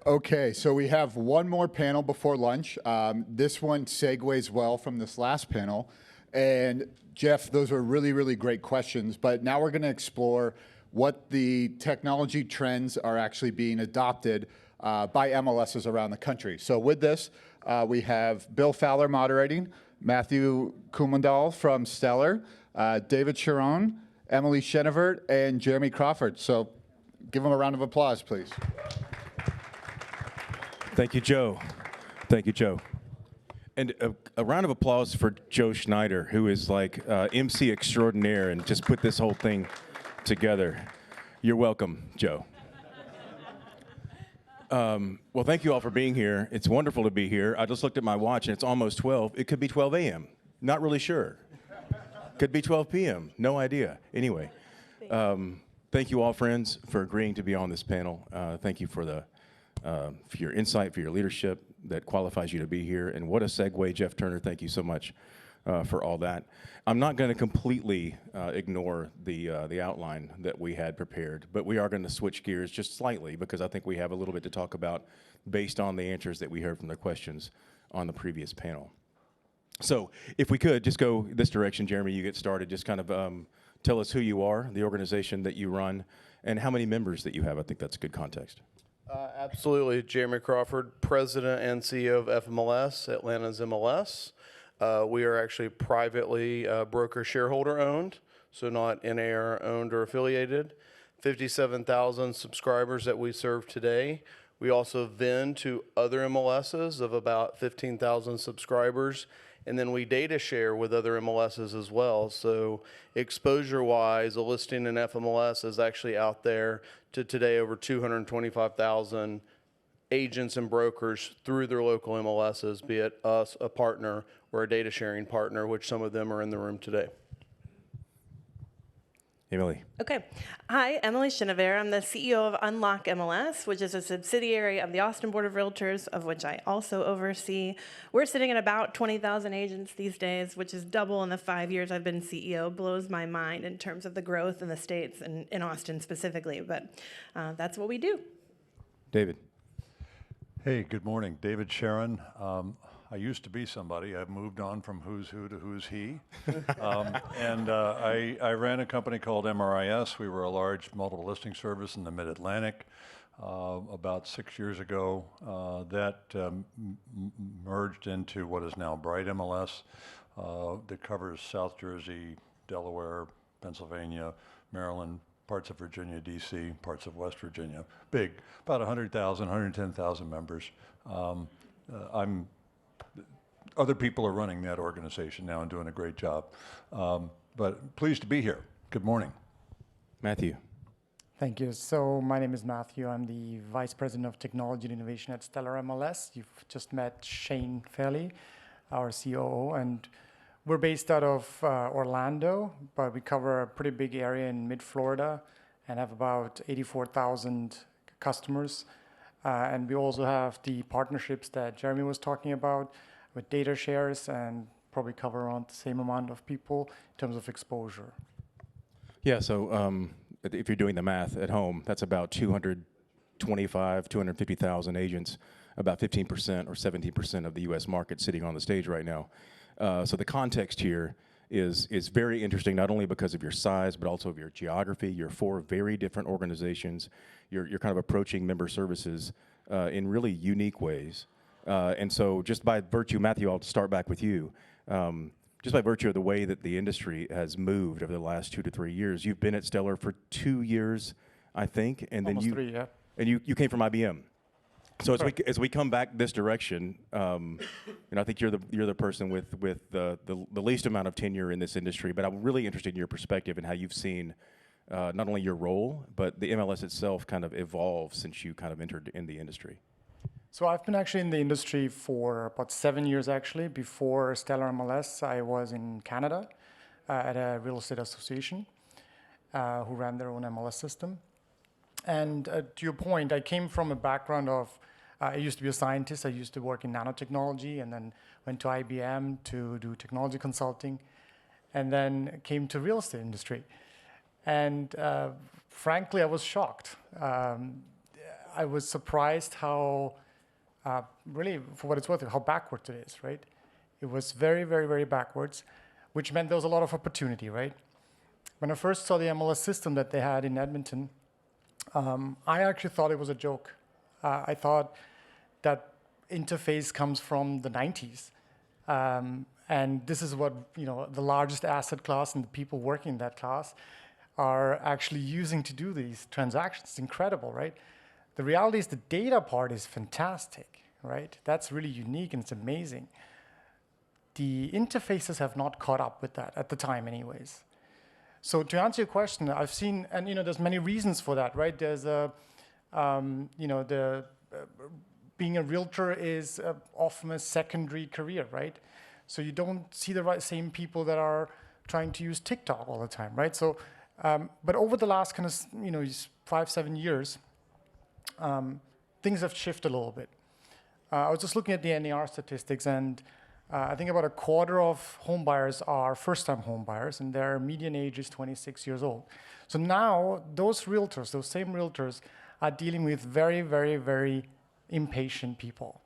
Okay, so we have one more panel before lunch. This one segues well from this last panel. And Jeff, those were really, really great questions. But now we're going to explore what the technology trends are actually being adopted by MLSs around the country. So with this, we have Bill Fowler moderating, Mathew Kallumadil from Stellar, David Charron, Emily Chenevert, and Jeremy Crawford. So give them a round of applause, please. Thank you, Joe. Thank you, Joe. And a round of applause for Joe Schneider, who is like MC extraordinaire and just put this whole thing together. You're welcome, Joe. Well, thank you all for being here. It's wonderful to be here. I just looked at my watch, and it's almost 12. It could be 12 a.m. Not really sure. Could be 12 p.m. No idea. Anyway, thank you all, friends, for agreeing to be on this panel. Thank you for your insight, for your leadership that qualifies you to be here. And what a segue, Jeff Turner. Thank you so much for all that. I'm not going to completely ignore the outline that we had prepared, but we are going to switch gears just slightly because I think we have a little bit to talk about based on the answers that we heard from the questions on the previous panel. So if we could just go this direction, Jeremy, you get started. Just kind of tell us who you are, the organization that you run, and how many members that you have. I think that's good context. Absolutely. Jeremy Crawford, President and CEO of FMLS, Atlanta's MLS. We are actually privately broker shareholder owned, so not NAR owned or affiliated. 57,000 subscribers that we serve today. We also vend to other MLSs of about 15,000 subscribers, and then we data share with other MLSs as well. So exposure-wise, a listing in FMLS is actually out there to today over 225,000 agents and brokers through their local MLSs, be it us, a partner, or a data sharing partner, which some of them are in the room today. Emily. Okay. Hi, Emily Chenevert. I'm the CEO of Unlock MLS, which is a subsidiary of the Austin Board of Realtors, of which I also oversee. We're sitting at about 20,000 agents these days, which is double in the 5 years I've been CEO. Blows my mind in terms of the growth in the states and in Austin specifically, but that's what we do. David. Hey, good morning. David Charron. I used to be somebody. I've moved on from who's who to who's he. I ran a company called MRIS. We were a large multiple listing service in the Mid-Atlantic. About 6 years ago, that merged into what is now Bright MLS that covers South Jersey, Delaware, Pennsylvania, Maryland, parts of Virginia, D.C., parts of West Virginia. Big, about 100,000, 110,000 members. Other people are running that organization now and doing a great job. But pleased to be here. Good morning. Matthew. Thank you. So my name is Matthew. I'm the Vice President of Technology and Innovation at Stellar MLS. You've just met Shane Fairley, our COO, and we're based out of Orlando, but we cover a pretty big area in mid-Florida and have about 84,000 customers. And we also have the partnerships that Jeremy was talking about with data shares and probably cover around the same amount of people in terms of exposure. Yeah, so if you're doing the math at home, that's about 250,000 agents, about 15% or 17% of the U.S. market sitting on the stage right now. So the context here is very interesting, not only because of your size, but also of your geography. You're four very different organizations. You're kind of approaching member services in really unique ways. And so just by virtue, Matthew, I'll start back with you. Just by virtue of the way that the industry has moved over the last 2 to 3 years, you've been at Stellar for 2 years, I think, and then Almost 3, yeah. And you came from IBM. So as we come back this direction, I think you're the person with the least amount of tenure in this industry. But I'm really interested in your perspective and how you've seen not only your role, but the MLS itself kind of evolve since you kind of entered in the industry. So I've been actually in the industry for about 7 years, actually. Before Stellar MLS, I was in Canada at a real estate association who ran their own MLS system. And to your point, I came from a background of, I used to be a scientist. I used to work in nanotechnology and then went to IBM to do technology consulting and then came to real estate industry. And frankly, I was shocked. I was surprised how, really, for what it's worth, how backwards it is, right? It was very, very, very backwards, which meant there was a lot of opportunity, right? When I first saw the MLS system that they had in Edmonton, I actually thought it was a joke. I thought that interface comes from the 90s. And this is what, the largest asset class and the people working in that class are actually using to do these transactions. It's incredible, right? The reality is the data part is fantastic, right? That's really unique and it's amazing. The interfaces have not caught up with that at the time anyways. So to answer your question, I've seen, and there's many reasons for that, right? There's being a realtor is often a secondary career, right? So you don't see the same people that are trying to use TikTok all the time, right? So, but over the last 5-7 years, things have shifted a little bit. I was just looking at the NAR statistics, and I think about a quarter of home buyers are first-time home buyers, and their median age is 26 years old. So now those realtors, those same realtors, are dealing with very, very, very impatient people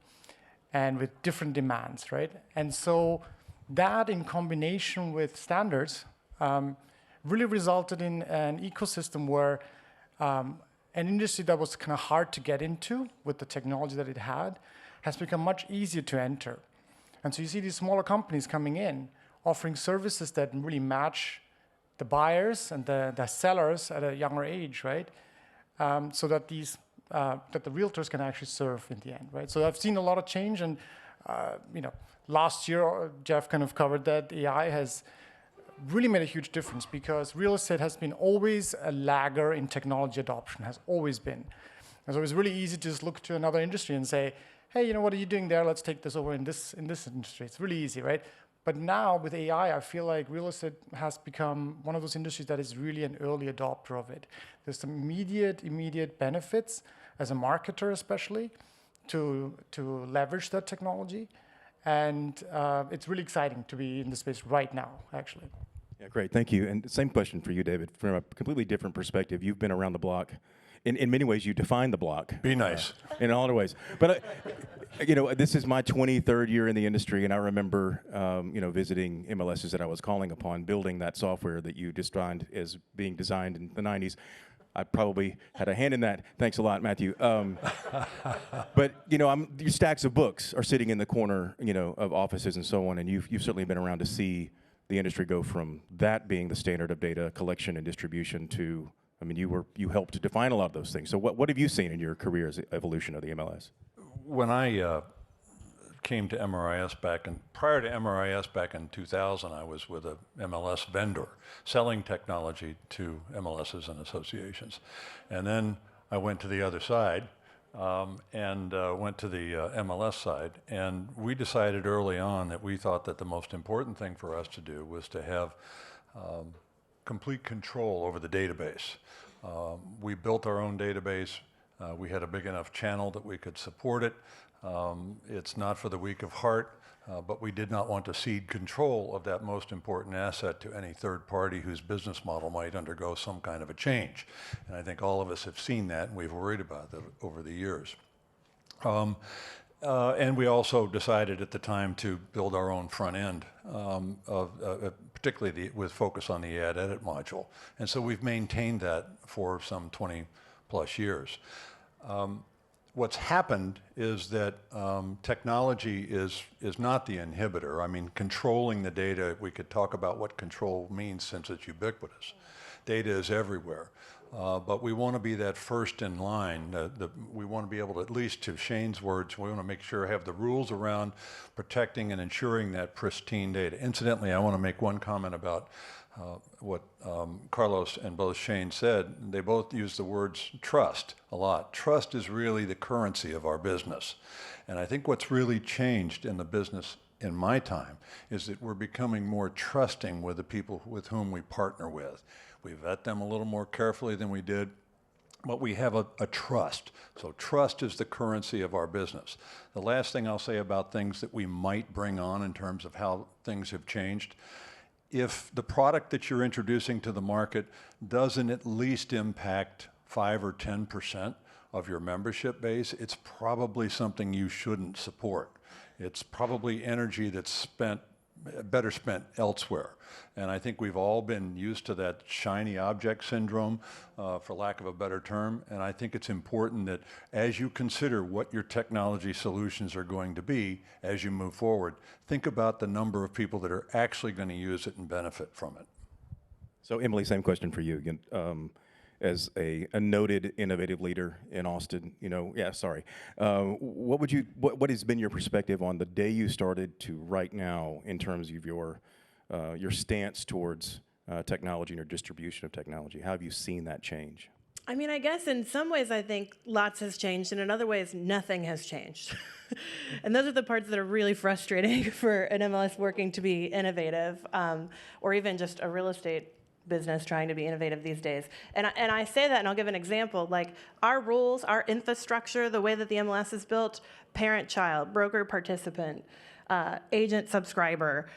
and with different demands, right? And so that in combination with standards really resulted in an ecosystem where an industry that was kind of hard to get into with the technology that it had has become much easier to enter. And so you see these smaller companies coming in, offering services that really match the buyers and the sellers at a younger age, right? So that that the realtors can actually serve in the end, right? So I've seen a lot of change, and last year Jeff kind of covered that AI has really made a huge difference because real estate has been always a lagger in technology adoption, has always been. And so it's really easy to just look to another industry and say, hey, what are you doing there? Let's take this over in this industry. It's really easy, right? But now with AI, I feel like real estate has become one of those industries that is really an early adopter of it. There's some immediate benefits as a marketer, especially, to leverage that technology. And it's really exciting to be in the space right now, actually. Yeah, great, thank you. And same question for you, David, from a completely different perspective. You've been around the block. In many ways, you define the block. Be nice. In all other ways. But, this is my 23rd year in the industry, and I remember, visiting MLSs that I was calling upon, building that software that you described as being designed in the 90s. I probably had a hand in that. Thanks a lot, Matthew. But, your stacks of books are sitting in the corner, of offices and so on, and you've certainly been around to see the industry go from that being the standard of data collection and distribution to, you helped to define a lot of those things. So what have you seen in your career as evolution of the MLS? When I came to MRIS prior to MRIS back in 2000, I was with a MLS vendor selling technology to MLSs and associations. And then I went to the other side and went to the MLS side. And we decided early on that we thought that the most important thing for us to do was to have complete control over the database. We built our own database. We had a big enough channel that we could support it. It's not for the weak of heart, but we did not want to cede control of that most important asset to any third party whose business model might undergo some kind of a change. And I think all of us have seen that, and we've worried about that over the years. And we also decided at the time to build our own front end, particularly with focus on the ad edit module. And so we've maintained that for some 20 plus years. What's happened is that technology is not the inhibitor. Controlling the data, we could talk about what control means since it's ubiquitous. Data is everywhere. But we want to be that first in line. We want to be able to, at least to Shane's words, we want to make sure have the rules around protecting and ensuring that pristine data. Incidentally, I want to make one comment about what Carlos and both Shane said. They both use the words trust a lot. Trust is really the currency of our business. And I think what's really changed in the business in my time is that we're becoming more trusting with the people with whom we partner with. We vet them a little more carefully than we did, but we have a trust. So trust is the currency of our business. The last thing I'll say about things that we might bring on in terms of how things have changed, if the product that you're introducing to the market doesn't at least impact 5 or 10% of your membership base, it's probably something you shouldn't support. It's probably energy that's better spent elsewhere. And I think we've all been used to that shiny object syndrome, for lack of a better term. And I think it's important that as you consider what your technology solutions are going to be as you move forward, think about the number of people that are actually going to use it and benefit from it. So Emily, same question for you again. As a noted innovative leader in Austin, what has been your perspective on the day you started to right now in terms of your stance towards technology and your distribution of technology? How have you seen that change? I mean, I guess in some ways I think lots has changed, and in other ways nothing has changed. And those are the parts that are really frustrating for an MLS working to be innovative, or even just a real estate business trying to be innovative these days. And I say that, and I'll give an example. Like our rules, our infrastructure, the way that the MLS is built, parent-child, broker-participant, agent-subscriber,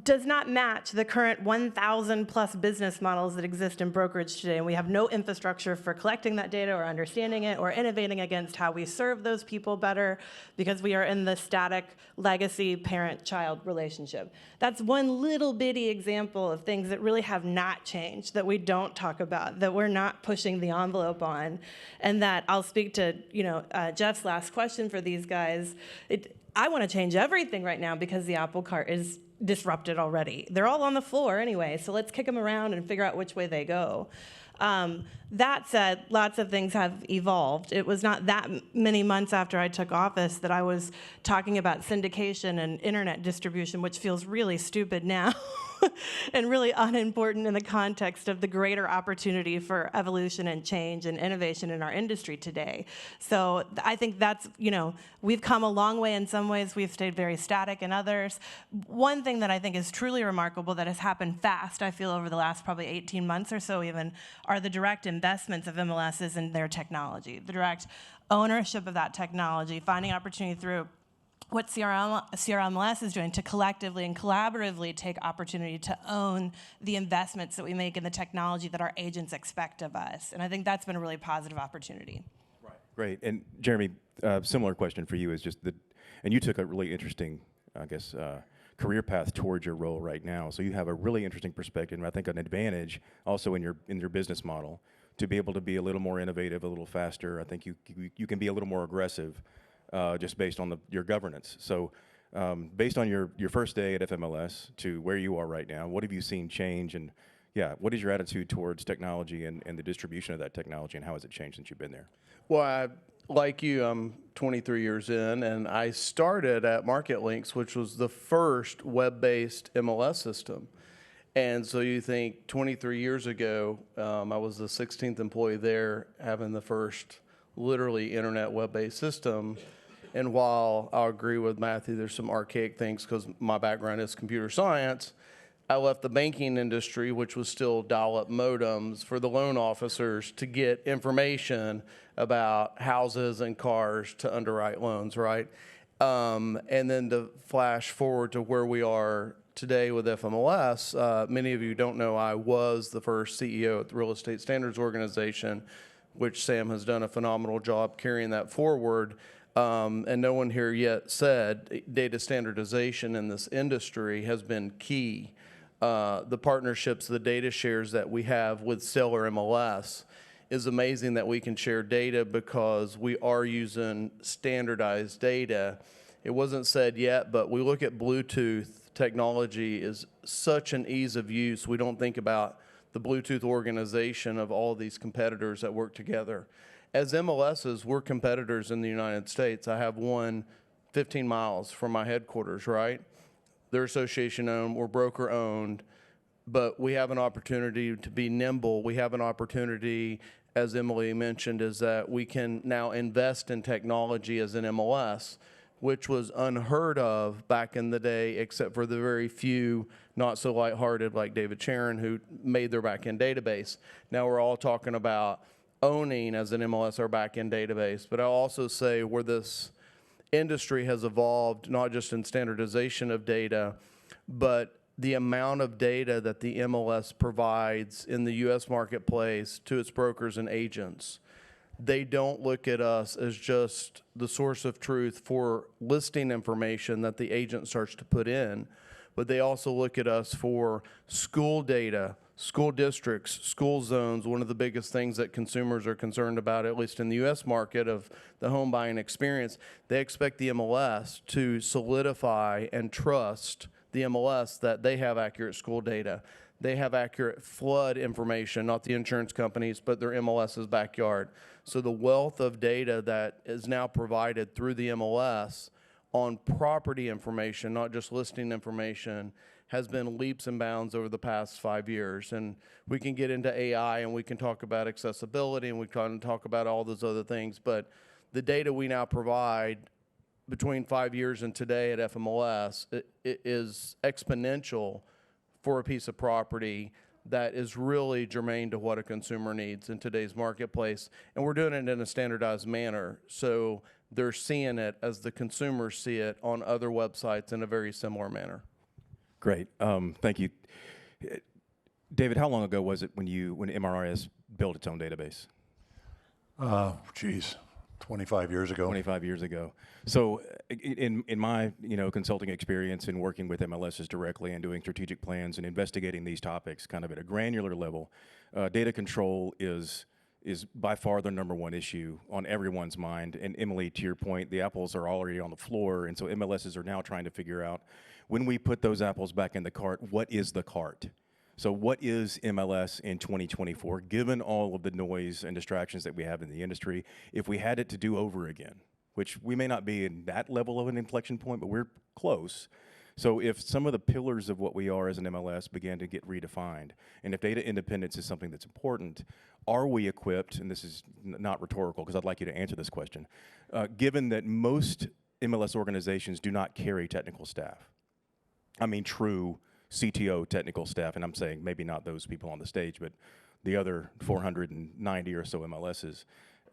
does not match the current 1,000 plus business models that exist in brokerage today. And we have no infrastructure for collecting that data or understanding it or innovating against how we serve those people better because we are in the static legacy parent-child relationship. That's one little bitty example of things that really have not changed, that we don't talk about, that we're not pushing the envelope on, and that I'll speak to Jeff's last question for these guys. I want to change everything right now because the apple cart is disrupted already. They're all on the floor anyway, so let's kick them around and figure out which way they go. That said, lots of things have evolved. It was not that many months after I took office that I was talking about syndication and internet distribution, which feels really stupid now and really unimportant in the context of the greater opportunity for evolution and change and innovation in our industry today. So I think that's, we've come a long way in some ways. We've stayed very static in others. One thing that I think is truly remarkable that has happened fast, I feel, over the last probably 18 months or so even, are the direct investments of MLSs in their technology, the direct ownership of that technology, finding opportunity through what CRMLS is doing to collectively and collaboratively take opportunity to own the investments that we make in the technology that our agents expect of us. And I think that's been a really positive opportunity. Right. Great. And Jeremy, similar question for you is just and you took a really interesting, career path towards your role right now. So you have a really interesting perspective, and I think an advantage also in your business model to be able to be a little more innovative, a little faster. I think you can be a little more aggressive. Just based on your governance. So based on your first day at FMLS to where you are right now, what have you seen change? And what is your attitude towards technology and the distribution of that technology, and how has it changed since you've been there? Well, like you, I'm 23 years in, and I started at MarketLinks, which was the first web-based MLS system. And so you think 23 years ago, I was the 16th employee there, having the first literally internet web-based system. And while I agree with Mathew, there's some archaic things because my background is computer science, I left the banking industry, which was still dial-up modems for the loan officers to get information about houses and cars to underwrite loans, right? And then to flash forward to where we are today with FMLS, many of you don't know I was the first CEO at the Real Estate Standards Organization, which Sam has done a phenomenal job carrying that forward. And no one here yet said data standardization in this industry has been key. The partnerships, the data shares that we have with Stellar MLS is amazing that we can share data because we are using standardized data. It wasn't said yet, but we look at Bluetooth technology is such an ease of use. We don't think about the Bluetooth organization of all these competitors that work together. As MLSs, we're competitors in the United States. I have one 15 miles from my headquarters, right? They're association owned, we're broker owned, but we have an opportunity to be nimble. We have an opportunity, as Emily mentioned, is that we can now invest in technology as an MLS, which was unheard of back in the day, except for the very few not so lighthearted like David Charron who made their back-end database. Now we're all talking about owning as an MLS our back-end database, but I'll also say where this industry has evolved, not just in standardization of data, but the amount of data that the MLS provides in the U.S. marketplace to its brokers and agents. they don't look at us as just the source of truth for listing information that the agent starts to put in, but they also look at us for school data, school districts, school zones. One of the biggest things that consumers are concerned about, at least in the U.S. market of the home buying experience, they expect the MLS to solidify and trust the MLS that they have accurate school data. They have accurate flood information, not the insurance companies, but their MLS's backyard. So the wealth of data that is now provided through the MLS on property information, not just listing information, has been leaps and bounds over the past 5 years. And we can get into AI and we can talk about accessibility and we can talk about all those other things, but the data we now provide between 5 years and today at FMLS it is exponential for a piece of property that is really germane to what a consumer needs in today's marketplace. And we're doing it in a standardized manner. So they're seeing it as the consumers see it on other websites in a very similar manner. Great. Thank you. David, how long ago was it when MRIS built its own database? Geez, 25 years ago. 25 years ago. So in my consulting experience in working with MLSs directly and doing strategic plans and investigating these topics kind of at a granular level, data control is by far the #1 issue on everyone's mind. And Emily, to your point, the apples are already on the floor, and so MLSs are now trying to figure out, when we put those apples back in the cart, what is the cart? So what is MLS in 2024, given all of the noise and distractions that we have in the industry? If we had it to do over again, which we may not be in that level of an inflection point, but we're close. So if some of the pillars of what we are as an MLS began to get redefined, and if data independence is something that's important, are we equipped, and this is not rhetorical because I'd like you to answer this question, given that most MLS organizations do not carry technical staff? I mean true CTO technical staff, and I'm saying maybe not those people on the stage, but the other 490 or so MLSs.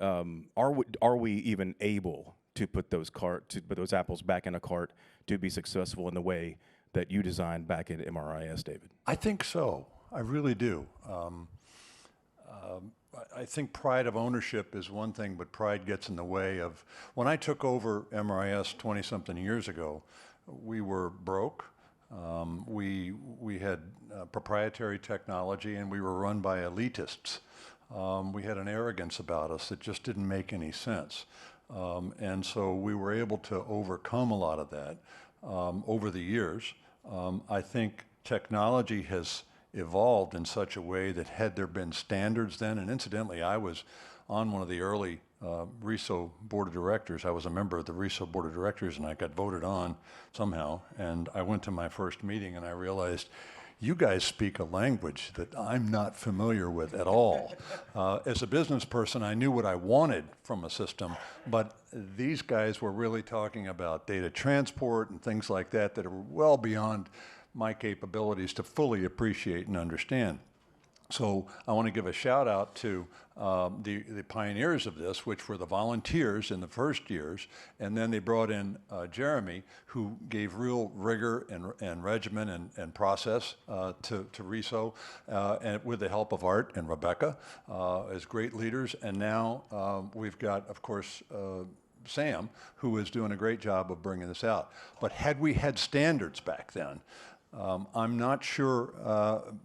Are we even able to put those apples back in a cart to be successful in the way that you designed back at MRIS, David? I think so. I really do. I think pride of ownership is one thing, but pride gets in the way of. When I took over MRIS 20-something years ago, we were broke. We had proprietary technology, and we were run by elitists. We had an arrogance about us that just didn't make any sense. And so we were able to overcome a lot of that over the years. I think technology has evolved in such a way that had there been standards then, and incidentally, I was on one of the early RESO board of directors. I was a member of the RESO board of directors, and I got voted on somehow. And I went to my first meeting, and I realized, you guys speak a language that I'm not familiar with at all. As a business person, I knew what I wanted from a system, but these guys were really talking about data transport and things like that that are well beyond my capabilities to fully appreciate and understand. So I want to give a shout out to the pioneers of this, which were the volunteers in the first years, and then they brought in Jeremy, who gave real rigor and regimen and process to RESO, and with the help of Art and Rebecca as great leaders. And now we've got, of course, Sam, who is doing a great job of bringing this out. But had we had standards back then, I'm not sure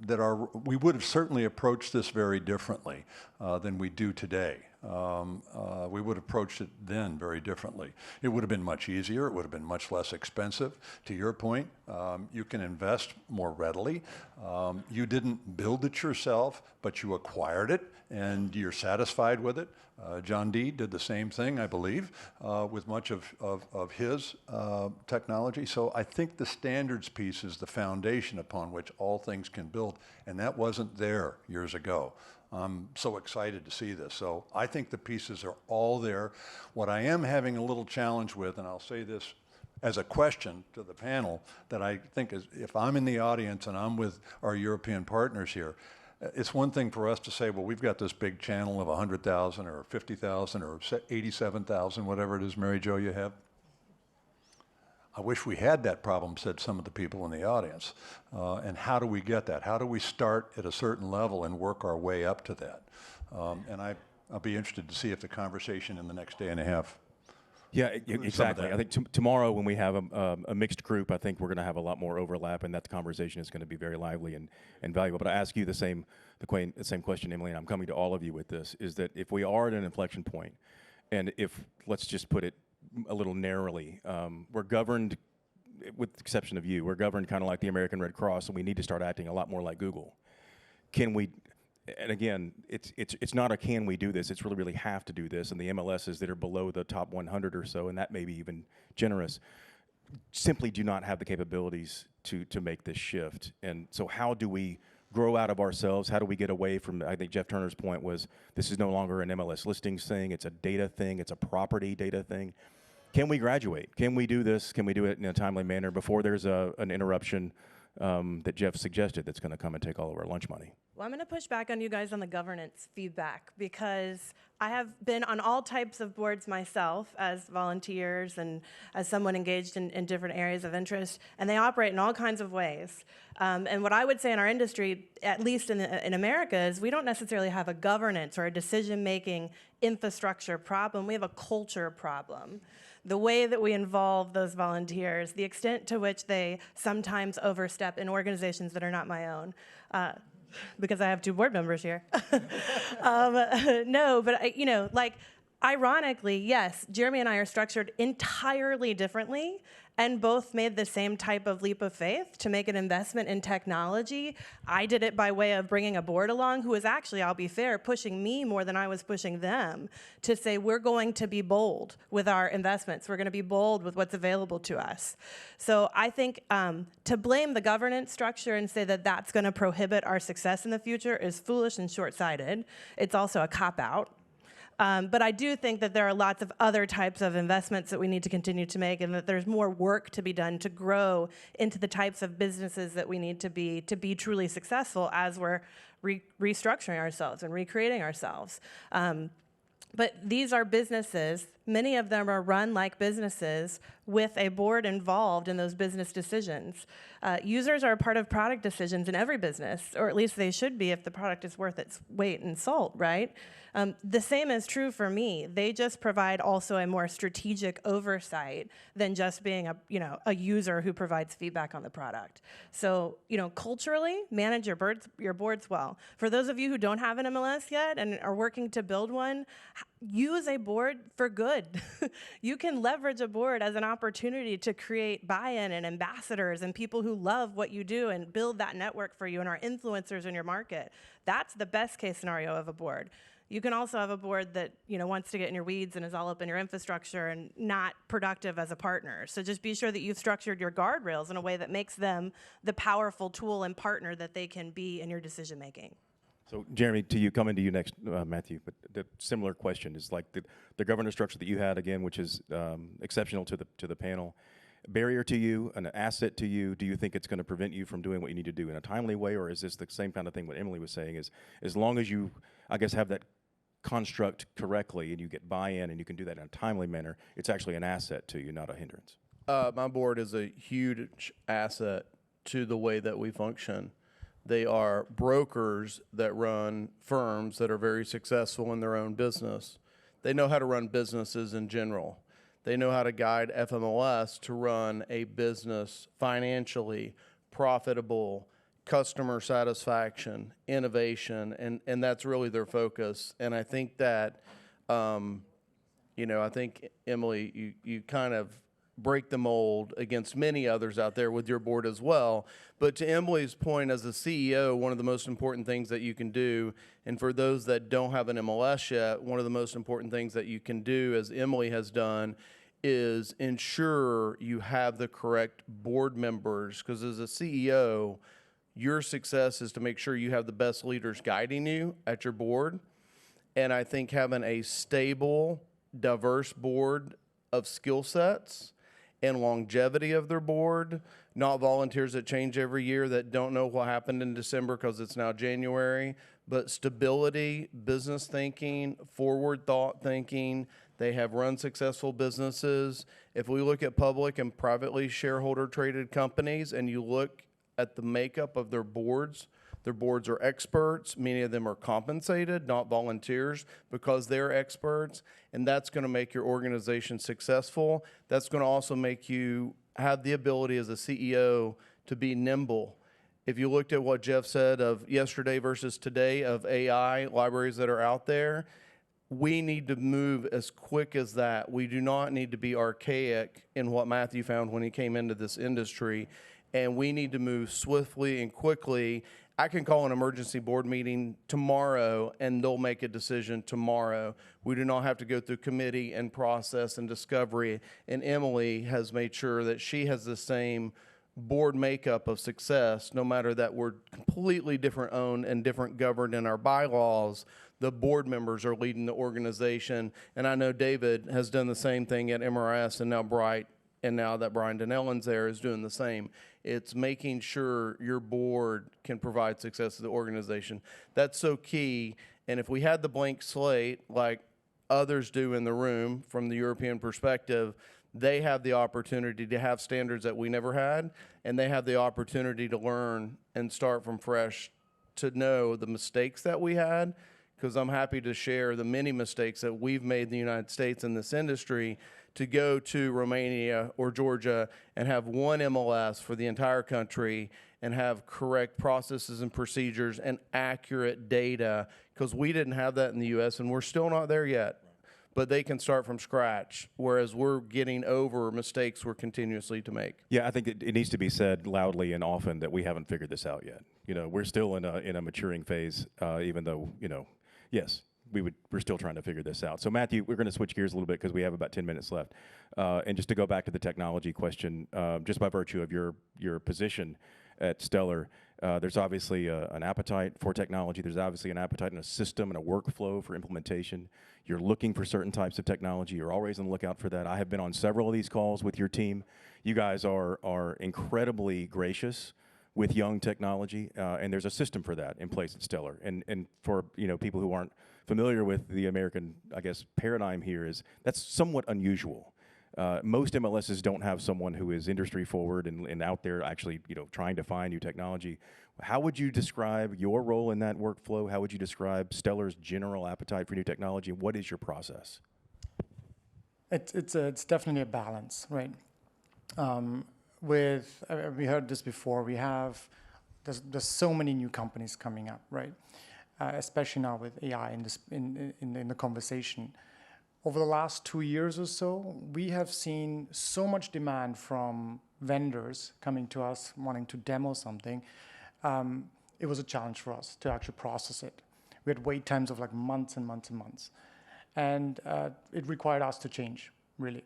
that we would have certainly approached this very differently than we do today. We would have approached it then very differently. It would have been much easier. It would have been much less expensive. To your point, you can invest more readily. You didn't build it yourself, but you acquired it, and you're satisfied with it. John D. did the same thing, I believe, with much of his technology. So I think the standards piece is the foundation upon which all things can build, and that wasn't there years ago. I'm so excited to see this. So I think the pieces are all there. What I am having a little challenge with, and I'll say this as a question to the panel, that I think is, if I'm in the audience and I'm with our European partners here, it's one thing for us to say, well, we've got this big channel of 100,000 or 50,000 or 87,000, whatever it is, Mary Jo, you have. I wish we had that problem, said some of the people in the audience. And how do we get that? How do we start at a certain level and work our way up to that? And I'll be interested to see if the conversation in the next day and a half. Yeah, exactly. I think tomorrow when we have a mixed group, I think we're going to have a lot more overlap, and that conversation is going to be very lively and valuable. But I ask you the same question, Emily, and I'm coming to all of you with this, is that if we are at an inflection point, and if, let's just put it a little narrowly, we're governed, with the exception of you, we're governed kind of like the American Red Cross, and we need to start acting a lot more like Google. Can we? And again, it's not a can we do this, it's really have to do this, and the MLSs that are below the top 100 or so, and that may be even generous, simply do not have the capabilities to make this shift. And so how do we grow out of ourselves? How do we get away from, I think Jeff Turner's point was, this is no longer an MLS listings thing, it's a data thing, it's a property data thing. Can we graduate? Can we do this? Can we do it in a timely manner before there's an interruption that Jeff suggested that's going to come and take all of our lunch money? Well, I'm going to push back on you guys on the governance feedback, because I have been on all types of boards myself as volunteers and as someone engaged in different areas of interest, and they operate in all kinds of ways. And what I would say in our industry, at least in America, is we don't necessarily have a governance or a decision-making infrastructure problem. We have a culture problem. The way that we involve those volunteers, the extent to which they sometimes overstep in organizations that are not my own, because I have 2 board members here. No, but ironically, yes, Jeremy and I are structured entirely differently, and both made the same type of leap of faith to make an investment in technology. I did it by way of bringing a board along who was actually, I'll be fair, pushing me more than I was pushing them to say, we're going to be bold with our investments. We're going to be bold with what's available to us. So I think to blame the governance structure and say that that's going to prohibit our success in the future is foolish and short-sighted. It's also a cop-out. But I do think that there are lots of other types of investments that we need to continue to make, and that there's more work to be done to grow into the types of businesses that we need to be truly successful as we're restructuring ourselves and recreating ourselves. But these are businesses. Many of them are run like businesses with a board involved in those business decisions. Users are a part of product decisions in every business, or at least they should be if the product is worth its weight in salt, right? The same is true for me. They just provide also a more strategic oversight than just being a user who provides feedback on the product. So, culturally, manage your boards well. For those of you who don't have an MLS yet and are working to build one, use a board for good. You can leverage a board as an opportunity to create buy-in and ambassadors and people who love what you do and build that network for you and are influencers in your market. That's the best case scenario of a board. You can also have a board that wants to get in your weeds and is all up in your infrastructure and not productive as a partner. So just be sure that you've structured your guardrails in a way that makes them the powerful tool and partner that they can be in your decision making. So Jeremy, coming to you next, Mathew, but the similar question is like the governance structure that you had, again, which is exceptional to the panel. Barrier to you, an asset to you, do you think it's going to prevent you from doing what you need to do in a timely way, or is this the same kind of thing what Emily was saying, is as long as you, I guess, have that construct correctly and you get buy-in and you can do that in a timely manner, it's actually an asset to you, not a hindrance? My board is a huge asset to the way that we function. They are brokers that run firms that are very successful in their own business. They know how to run businesses in general. They know how to guide FMLS to run a business financially, profitable, customer satisfaction, innovation, and that's really their focus. And I think that, I think, Emily, you kind of break the mold against many others out there with your board as well. But to Emily's point, as a CEO, one of the most important things that you can do, and for those that don't have an MLS yet, one of the most important things that you can do, as Emily has done, is ensure you have the correct board members. Because as a CEO, your success is to make sure you have the best leaders guiding you at your board. And I think having a stable, diverse board of skill sets and longevity of their board, not volunteers that change every year that don't know what happened in December because it's now January, but stability, business thinking, forward thought thinking. They have run successful businesses. If we look at public and privately shareholder traded companies and you look at the makeup of their boards, Their boards are experts. Many of them are compensated, not volunteers, because they're experts. And that's going to make your organization successful. That's going to also make you have the ability as a CEO to be nimble. If you looked at what Jeff said of yesterday versus today of AI libraries that are out there, we need to move as quick as that. We do not need to be archaic in what Mathew found when he came into this industry, and we need to move swiftly and quickly. I can call an emergency board meeting tomorrow, and they'll make a decision tomorrow. We do not have to go through committee and process and discovery, and Emily has made sure that she has the same board makeup of success, no matter that we're completely different owned and different governed in our bylaws. The board members are leading the organization, and I know David has done the same thing at MRIS, and now Bright, and now that Brian Donnellan's there, is doing the same. It's making sure your board can provide success to the organization. That's so key, and if we had the blank slate like others do in the room from the European perspective, they have the opportunity to have standards that we never had, and they have the opportunity to learn and start from fresh, to know the mistakes that we had, because I'm happy to share the many mistakes that we've made in the United States in this industry, to go to Romania or Georgia and have one MLS for the entire country and have correct processes and procedures and accurate data, because we didn't have that in the US, and we're still not there yet. But they can start from scratch, whereas we're getting over mistakes we're continuously to make. Yeah, I think it needs to be said loudly and often that we haven't figured this out yet. We're still in a maturing phase, even though, yes, we're still trying to figure this out. So Mathew, we're going to switch gears a little bit because we have about 10 minutes left. And just to go back to the technology question, just by virtue of your position at Stellar, there's obviously an appetite for technology. There's obviously an appetite and a system and a workflow for implementation. You're looking for certain types of technology. You're always on the lookout for that. I have been on several of these calls with your team. You guys are incredibly gracious with young technology, and there's a system for that in place at Stellar. And for people who aren't familiar with the American, I guess, paradigm here, is that's somewhat unusual. Most MLSs don't have someone who is industry forward and out there actually trying to find new technology. How would you describe your role in that workflow? How would you describe Stellar's general appetite for new technology? What is your process? It's definitely a balance, right? We heard this before. There's so many new companies coming up, right? Especially now with AI in the conversation. Over the last 2 years or so, we have seen so much demand from vendors coming to us wanting to demo something. It was a challenge for us to actually process it. We had wait times of like months and months and months. And it required us to change, really.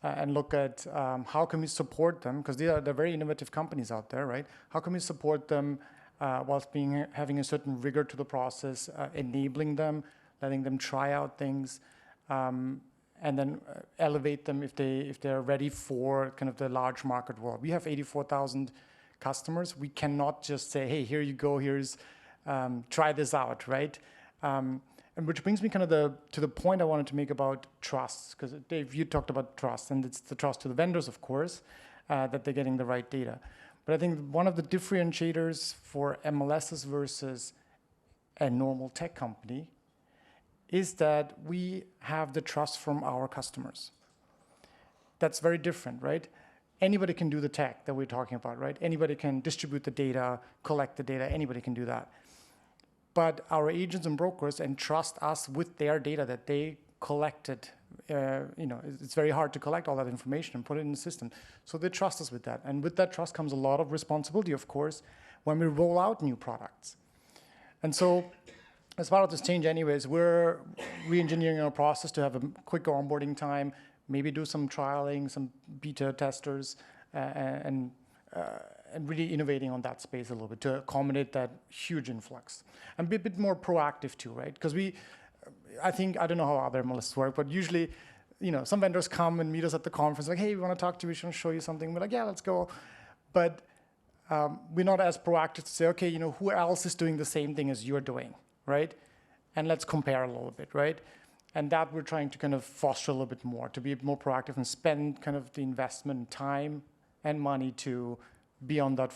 And look at how can we support them, because they're very innovative companies out there, right? How can we support them whilst having a certain rigor to the process, enabling them, letting them try out things, and then elevate them if they're ready for kind of the large market world. We have 84,000 customers. We cannot just say, hey, here you go, try this out, right? And which brings me kind of to the point I wanted to make about trust, because Dave, you talked about trust, and it's the trust to the vendors, of course, that they're getting the right data. But I think one of the differentiators for MLSs versus a normal tech company is that we have the trust from our customers. That's very different, right? Anybody can do the tech that we're talking about, right? Anybody can distribute the data, collect the data, anybody can do that. But our agents and brokers entrust us with their data that they collected. It's very hard to collect all that information and put it in the system. So they trust us with that. And with that trust comes a lot of responsibility, of course, when we roll out new products. And so as part of this change anyways, we're re-engineering our process to have a quicker onboarding time, maybe do some trialing, some beta testers, and really innovating on that space a little bit to accommodate that huge influx. And be a bit more proactive too, right? Because I don't know how other MLSs work, but usually, some vendors come and meet us at the conference, like, hey, we want to talk to you, we want to show you something. We're like, yeah, let's go. But we're not as proactive to say, okay, who else is doing the same thing as you're doing, right? And let's compare a little bit, right? And that we're trying to kind of foster a little bit more, to be more proactive and spend kind of the investment, time, and money to be on that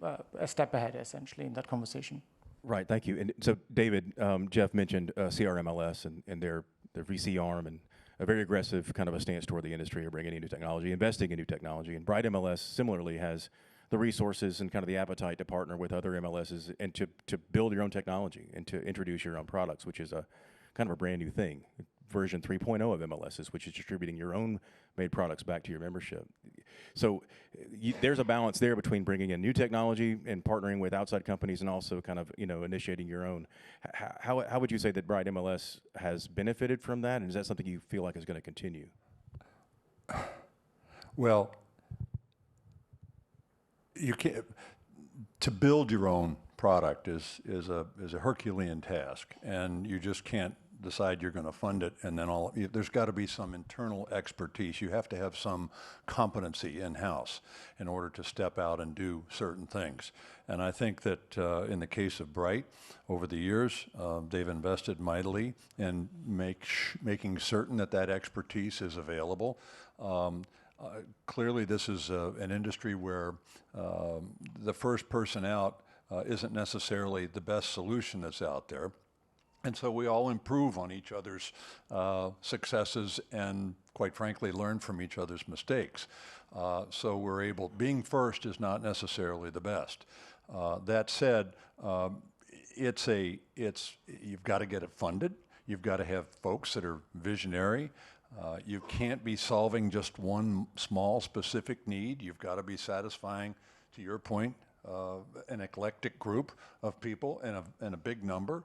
a step ahead, essentially, in that conversation. Right, thank you. And so, David, Jeff mentioned CRMLS and their VC arm and a very aggressive kind of a stance toward the industry of bringing in new technology, investing in new technology. And Bright MLS similarly has the resources and kind of the appetite to partner with other MLSs and to build your own technology and to introduce your own products, which is a kind of a brand new thing. Version 3.0 of MLSs, which is distributing your own made products back to your membership. So there's a balance there between bringing in new technology and partnering with outside companies and also kind of, initiating your own. How would you say that Bright MLS has benefited from that? And is that something you feel like is going to continue? Well, you can't, to build your own product is a Herculean task, and you just can't decide you're going to fund it and then there's got to be some internal expertise. You have to have some competency in-house in order to step out and do certain things. And I think that in the case of Bright, over the years, they've invested mightily in making certain that expertise is available. Clearly, this is an industry where the first person out isn't necessarily the best solution that's out there. And so we all improve on each other's successes and, quite frankly, learn from each other's mistakes. So we're able, being first is not necessarily the best. That said, you've got to get it funded. You've got to have folks that are visionary. You can't be solving just one small specific need. You've got to be satisfying, to your point, an eclectic group of people and a big number.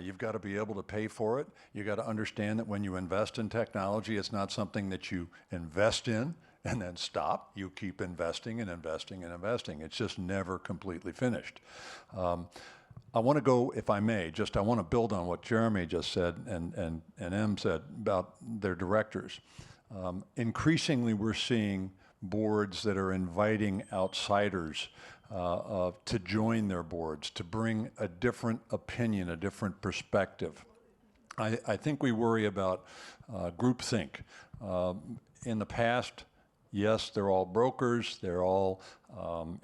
You've got to be able to pay for it. You've got to understand that when you invest in technology, it's not something that you invest in and then stop. You keep investing and investing and investing. It's just never completely finished. I want to go, if I may, I want to build on what Jeremy just said and Em said about their directors. Increasingly, we're seeing boards that are inviting outsiders to join their boards, to bring a different opinion, a different perspective. I think we worry about groupthink. In the past, yes, they're all brokers, they're all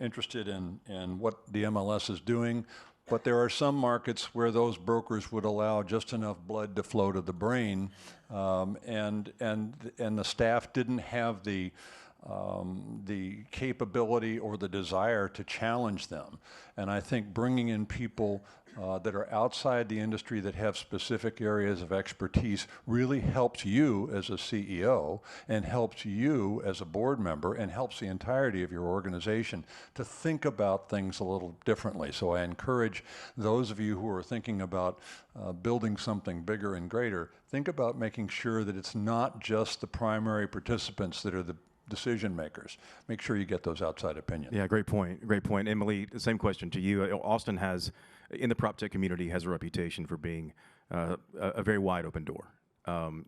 interested in what the MLS is doing, but there are some markets where those brokers would allow just enough blood to flow to the brain, and the staff didn't have the capability or the desire to challenge them. And I think bringing in people that are outside the industry that have specific areas of expertise really helps you as a CEO and helps you as a board member and helps the entirety of your organization to think about things a little differently. So I encourage those of you who are thinking about building something bigger and greater, think about making sure that it's not just the primary participants that are the decision makers. Make sure you get those outside opinions. Yeah, great point. Great point. Emily, the same question to you. Austin has, in the prop tech community, has a reputation for being a very wide open door.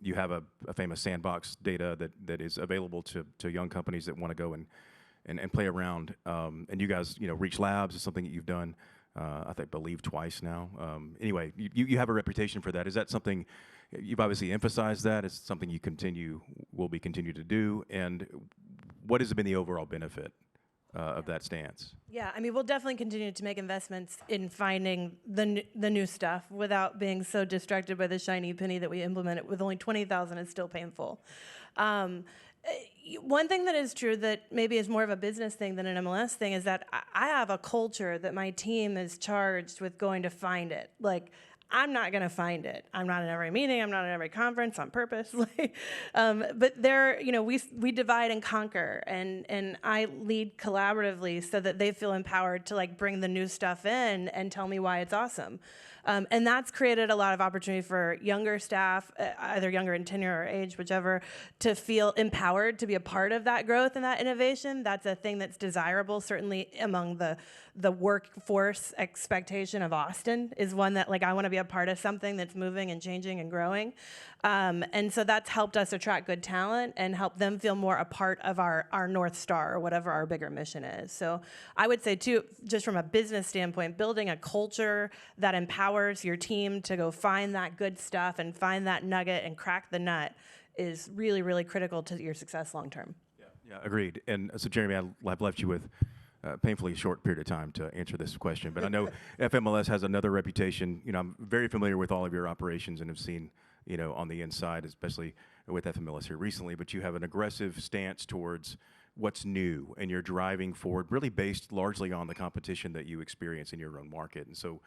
You have a famous sandbox data that is available to young companies that want to go and play around. And you guys, Reach Labs is something that you've done, I believe twice now. Anyway, you have a reputation for that. Is that something, you've obviously emphasized that, it's something you will continue to do, and what has been the overall benefit of that stance? Yeah, we'll definitely continue to make investments in finding the new stuff without being so distracted by the shiny penny that we implemented with only 20,000 is still painful. One thing that is true that maybe is more of a business thing than an MLS thing is that I have a culture that my team is charged with going to find it. Like, I'm not going to find it. I'm not in every meeting. I'm not in every conference on purpose. But there, we divide and conquer, and I lead collaboratively so that they feel empowered to bring the new stuff in and tell me why it's awesome. And that's created a lot of opportunity for younger staff, either younger in tenure or age, whichever, to feel empowered to be a part of that growth and that innovation. That's a thing that's desirable, certainly among the workforce expectation of Austin is one that I want to be a part of something that's moving and changing and growing. And so that's helped us attract good talent and help them feel more a part of our North Star or whatever our bigger mission is. So I would say too, just from a business standpoint, building a culture that empowers your team to go find that good stuff and find that nugget and crack the nut is really, really critical to your success long term. Yeah, agreed. And so Jeremy, I've left you with painfully short period of time to answer this question, but I know FMLS has another reputation. You know, I'm very familiar with all of your operations and have seen, you know, on the inside, especially with FMLS here recently, but you have an aggressive stance towards what's new, and you're driving forward really based largely on the competition that you experience in your own market. And so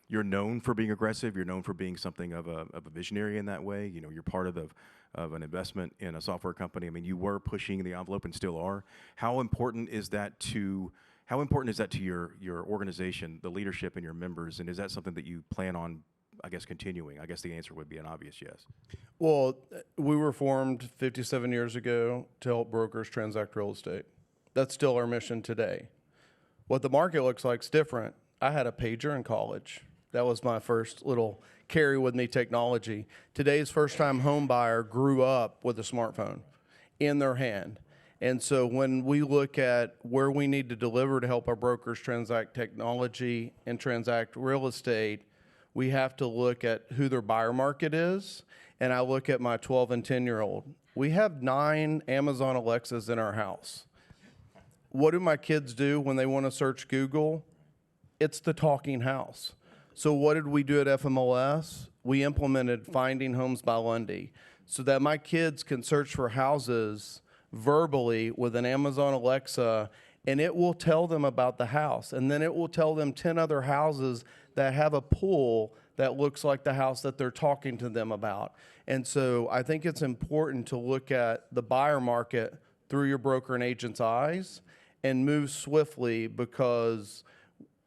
you're known for being aggressive, you're known for being something of a visionary in that way. You know, you're part of an investment in a software company. I mean, you were pushing the envelope and still are. How important is that to your organization, the leadership and your members, and is that something that you plan on, I guess, continuing? I guess the answer would be an obvious yes. Well, we were formed 57 years ago to help brokers transact real estate. That's still our mission today. What the market looks like is different. I had a pager in college. That was my first little carry with me technology. Today's first-time home buyer grew up with a smartphone in their hand. And so when we look at where we need to deliver to help our brokers transact technology and transact real estate, we have to look at who their buyer market is. And I look at my 12 and 10-year-old. We have 9 Amazon Alexas in our house. What do my kids do when they want to search Google? It's the talking house. So what did we do at FMLS? We implemented Finding Homes by Lundy so that my kids can search for houses verbally with an Amazon Alexa, and it will tell them about the house. And then it will tell them 10 other houses that have a pool that looks like the house that they're talking to them about. And so I think it's important to look at the buyer market through your broker and agent's eyes and move swiftly, because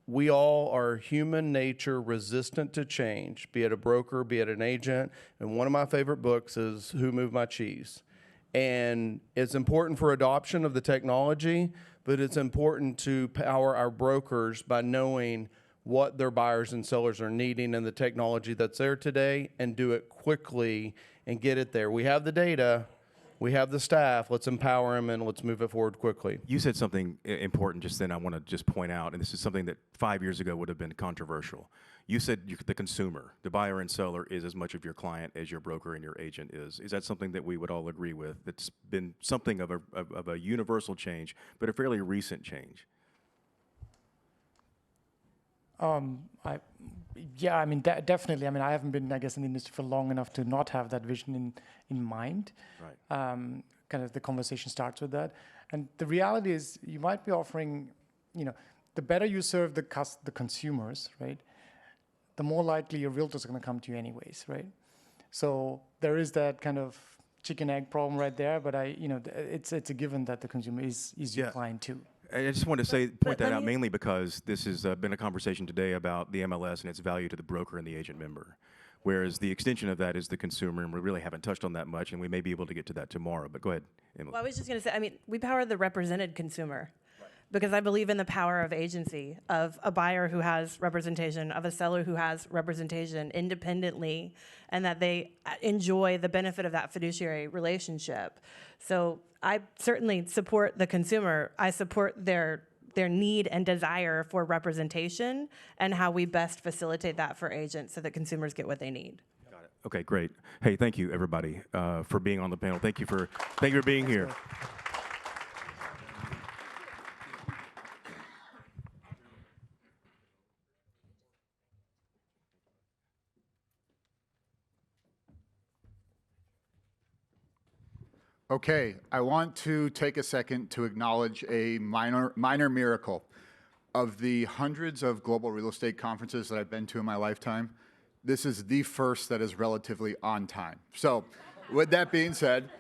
we all are human nature resistant to change, be it a broker, be it an agent. And one of my favorite books is Who Moved My Cheese? And it's important for adoption of the technology, but it's important to power our brokers by knowing what their buyers and sellers are needing and the technology that's there today, and do it quickly and get it there. We have the data, we have the staff, let's empower them and let's move it forward quickly. You said something important just then I want to just point out, and this is something that 5 years ago would have been controversial. You said the consumer, the buyer and seller, is as much of your client as your broker and your agent is. Is that something that we would all agree with? That's been something of a universal change, but a fairly recent change. Yeah, I mean, definitely. I mean, I haven't been, I guess, in the industry for long enough to not have that vision in mind. Right. Kind of the conversation starts with that. And the reality is you might be offering, you know, the better you serve the consumers, right, the more likely your realtors are going to come to you anyways, right? So there is that kind of chicken egg problem right there, but it's a given that the consumer is your client too. I just want to point that out mainly because this has been a conversation today about the MLS and its value to the broker and the agent member, whereas the extension of that is the consumer, and we really haven't touched on that much, and we may be able to get to that tomorrow. But go ahead, Emily. Well, I was just going to say, I mean, we power the represented consumer, because I believe in the power of agency, of a buyer who has representation, of a seller who has representation independently, and that they enjoy the benefit of that fiduciary relationship. So I certainly support the consumer. I support their need and desire for representation and how we best facilitate that for agents so that consumers get what they need. Got it. Okay, great. Hey, thank you everybody for being on the panel. Thank you for being here. Okay, I want to take a second to acknowledge a minor miracle. Of the hundreds of global real estate conferences that I've been to in my lifetime, this is the first that is relatively on time. So with that being said,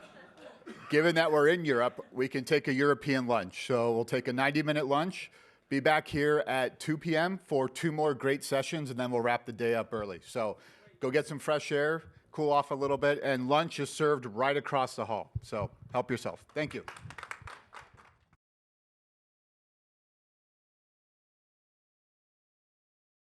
given that we're in Europe, we can take a European lunch. So we'll take a 90-minute lunch, be back here at 2 p.m. for 2 more great sessions, and then we'll wrap the day up early. So go get some fresh air, cool off a little bit, and lunch is served right across the hall. So help yourself. Thank you.